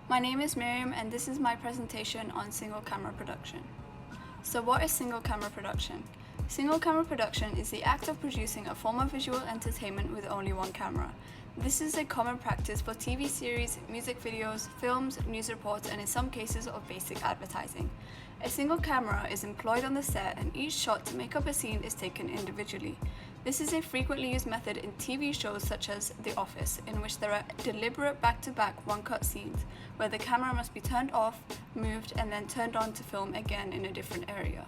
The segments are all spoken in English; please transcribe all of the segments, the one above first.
My name is Miriam and this is my presentation on single camera production. So what is single camera production? Single camera production is the act of producing a form of visual entertainment with only one camera. This is a common practice for TV series, music videos, films, news reports, and in some cases of basic advertising. A single camera is employed on the set and each shot to make up a scene is taken individually. This is a frequently used method in TV shows such as The Office, in which there are deliberate back-to-back one-cut scenes where the camera must be turned off, moved, and then turned on to film again in a different area.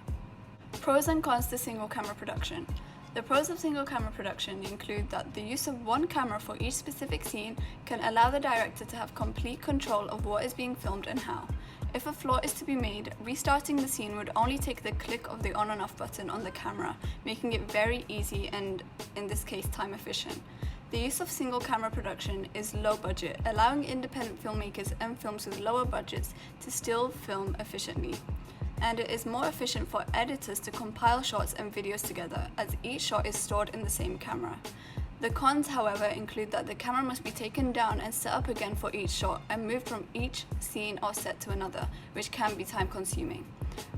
Pros and cons to single camera production. The pros of single camera production include that the use of one camera for each specific scene can allow the director to have complete control of what is being filmed and how. If a flaw is to be made, restarting the scene would only take the click of the on and off button on the camera, making it very easy and, in this case, time efficient. The use of single camera production is low budget, allowing independent filmmakers and films with lower budgets to still film efficiently. And it is more efficient for editors to compile shots and videos together, as each shot is stored in the same camera. The cons, however, include that the camera must be taken down and set up again for each shot and moved from each scene or set to another, which can be time-consuming.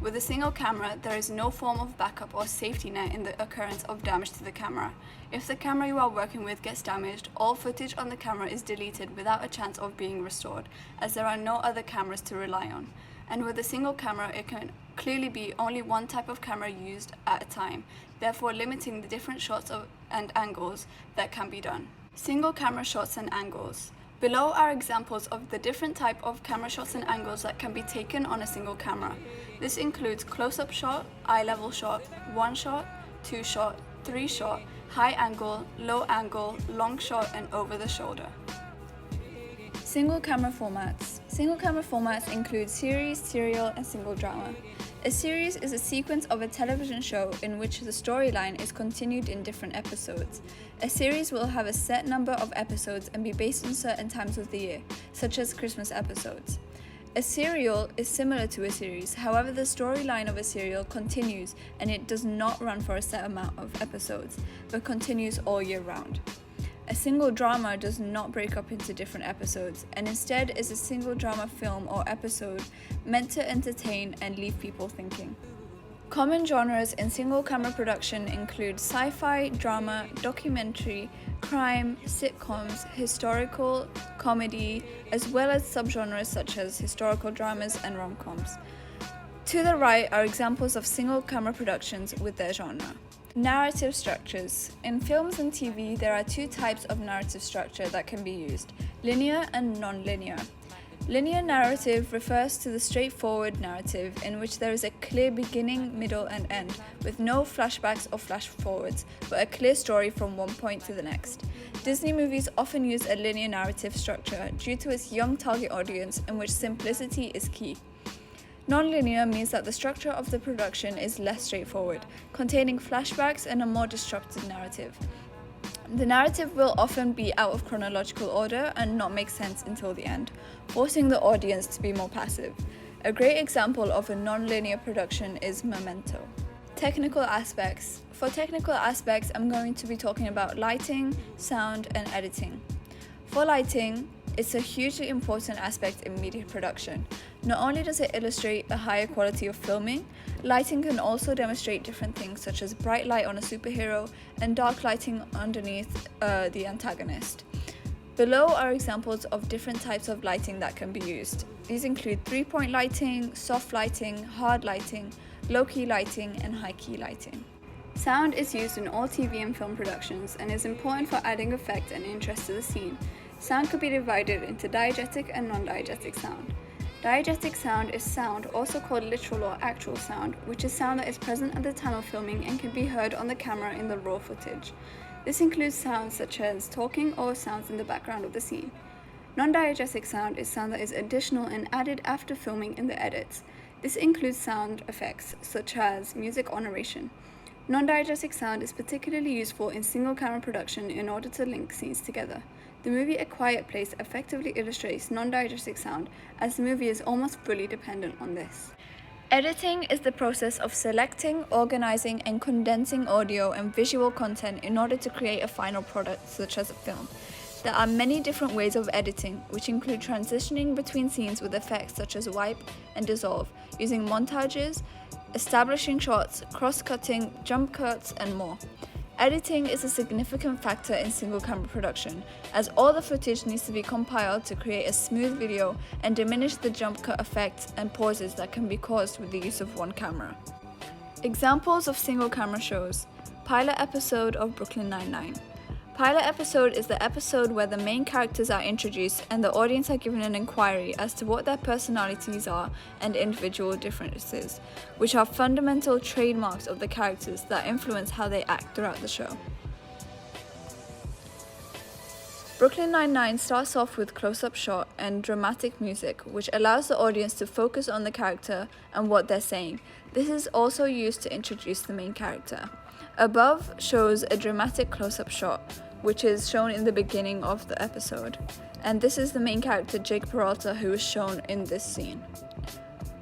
With a single camera, there is no form of backup or safety net in the occurrence of damage to the camera. If the camera you are working with gets damaged, all footage on the camera is deleted without a chance of being restored, as there are no other cameras to rely on. And with a single camera, it can clearly be only one type of camera used at a time, therefore limiting the different shots and angles that can be done. Single camera shots and angles. Below are examples of the different type of camera shots and angles that can be taken on a single camera. This includes close-up shot, eye-level shot, one shot, two shot, three shot, high angle, low angle, long shot, and over the shoulder. Single camera formats. Single camera formats include series, serial, and single drama. A series is a sequence of a television show in which the storyline is continued in different episodes. A series will have a set number of episodes and be based on certain times of the year, such as Christmas episodes. A serial is similar to a series, however the storyline of a serial continues and it does not run for a set amount of episodes, but continues all year round. A single drama does not break up into different episodes and instead is a single drama film or episode meant to entertain and leave people thinking. Common genres in single camera production include sci-fi, drama, documentary, crime, sitcoms, historical, comedy, as well as subgenres such as historical dramas and rom-coms. To the right are examples of single camera productions with their genre. Narrative structures. In films and TV, there are two types of narrative structure that can be used: linear and non-linear. Linear narrative refers to the straightforward narrative in which there is a clear beginning, middle, and end, with no flashbacks or flash forwards, but a clear story from one point to the next. Disney movies often use a linear narrative structure due to its young target audience in which simplicity is key. Non-linear means that the structure of the production is less straightforward, containing flashbacks and a more disruptive narrative. The narrative will often be out of chronological order and not make sense until the end, forcing the audience to be more passive. A great example of a non-linear production is Memento. Technical aspects. For technical aspects, I'm going to be talking about lighting, sound, and editing. For lighting, it's a hugely important aspect in media production. Not only does it illustrate a higher quality of filming, lighting can also demonstrate different things such as bright light on a superhero and dark lighting underneath the antagonist. Below are examples of different types of lighting that can be used. These include 3-point lighting, soft lighting, hard lighting, low-key lighting, and high-key lighting. Sound is used in all TV and film productions and is important for adding effect and interest to the scene. Sound could be divided into diegetic and non-diegetic sound. Diegetic sound is sound, also called literal or actual sound, which is sound that is present at the time of filming and can be heard on the camera in the raw footage. This includes sounds such as talking or sounds in the background of the scene. Non-diegetic sound is sound that is additional and added after filming in the edits. This includes sound effects such as music or narration. Non-diegetic sound is particularly useful in single camera production in order to link scenes together. The movie A Quiet Place effectively illustrates non-diegetic sound, as the movie is almost fully dependent on this. Editing is the process of selecting, organizing, and condensing audio and visual content in order to create a final product, such as a film. There are many different ways of editing, which include transitioning between scenes with effects such as wipe and dissolve, using montages, establishing shots, cross-cutting, jump cuts, and more. Editing is a significant factor in single camera production, as all the footage needs to be compiled to create a smooth video and diminish the jump cut effects and pauses that can be caused with the use of one camera. Examples of single camera shows: pilot episode of Brooklyn Nine-Nine. Pilot episode is the episode where the main characters are introduced and the audience are given an inquiry as to what their personalities are and individual differences, which are fundamental trademarks of the characters that influence how they act throughout the show. Brooklyn Nine-Nine starts off with close-up shot and dramatic music, which allows the audience to focus on the character and what they're saying. This is also used to introduce the main character. Above shows a dramatic close-up shot, which is shown in the beginning of the episode, and this is the main character Jake Peralta, who is shown in this scene.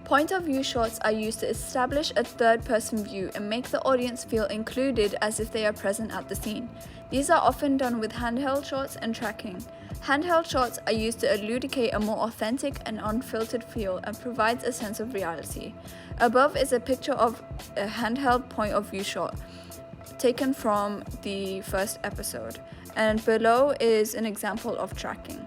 Point of view shots are used to establish a third-person view and make the audience feel included as if they are present at the scene. These are often done with handheld shots and tracking. Handheld shots are used to elucidate a more authentic and unfiltered feel and provides a sense of reality. Above is a picture of a handheld point of view shot taken from the first episode, and below is an example of tracking.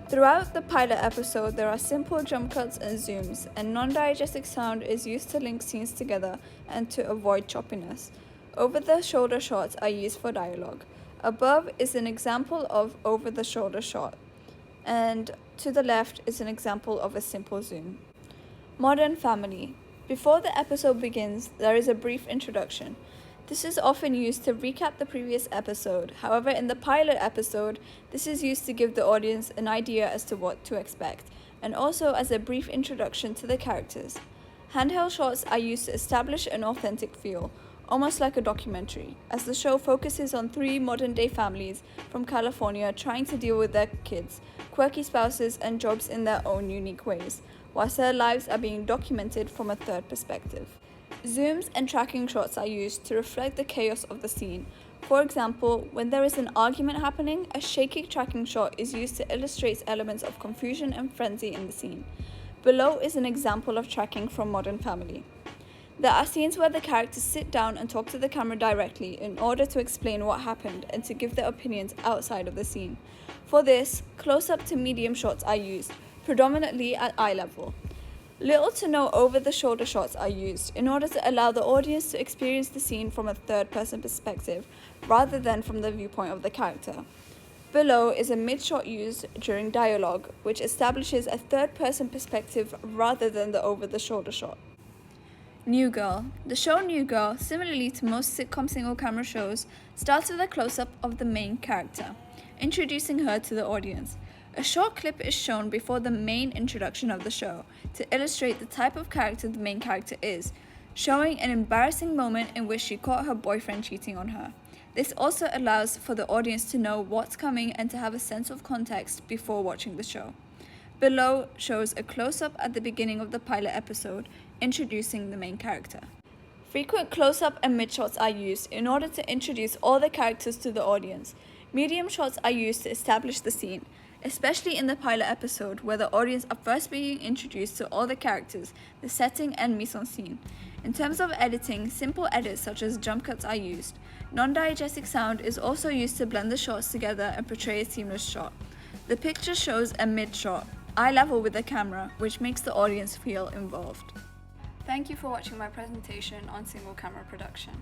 Throughout the pilot episode, there are simple jump cuts and zooms, and non-diegetic sound is used to link scenes together and to avoid choppiness. Over-the-shoulder shots are used for dialogue. Above is an example of over-the-shoulder shot, and to the left is an example of a simple zoom. Modern Family. Before the episode begins, there is a brief introduction. This is often used to recap the previous episode. However, in the pilot episode, this is used to give the audience an idea as to what to expect, and also as a brief introduction to the characters. Handheld shots are used to establish an authentic feel, almost like a documentary, as the show focuses on 3 modern-day families from California trying to deal with their kids, quirky spouses, and jobs in their own unique ways, whilst their lives are being documented from a third perspective. Zooms and tracking shots are used to reflect the chaos of the scene. For example, when there is an argument happening, a shaky tracking shot is used to illustrate elements of confusion and frenzy in the scene. Below is an example of tracking from Modern Family. There are scenes where the characters sit down and talk to the camera directly in order to explain what happened and to give their opinions outside of the scene. For this, close-up to medium shots are used, predominantly at eye level. Little to no over-the-shoulder shots are used in order to allow the audience to experience the scene from a third-person perspective rather than from the viewpoint of the character. Below is a mid-shot used during dialogue, which establishes a third-person perspective rather than the over-the-shoulder shot. New Girl. The show New Girl, similarly to most sitcom single-camera shows, starts with a close-up of the main character, introducing her to the audience. A short clip is shown before the main introduction of the show to illustrate the type of character the main character is, showing an embarrassing moment in which she caught her boyfriend cheating on her. This also allows for the audience to know what's coming and to have a sense of context before watching the show. Below shows a close-up at the beginning of the pilot episode, introducing the main character. Frequent close-up and mid-shots are used in order to introduce all the characters to the audience. Medium shots are used to establish the scene, especially in the pilot episode where the audience are first being introduced to all the characters, the setting, and mise-en-scene. In terms of editing, simple edits such as jump cuts are used. Non-diegetic sound is also used to blend the shots together and portray a seamless shot. The picture shows a mid-shot, eye level with the camera, which makes the audience feel involved. Thank you for watching my presentation on single camera production.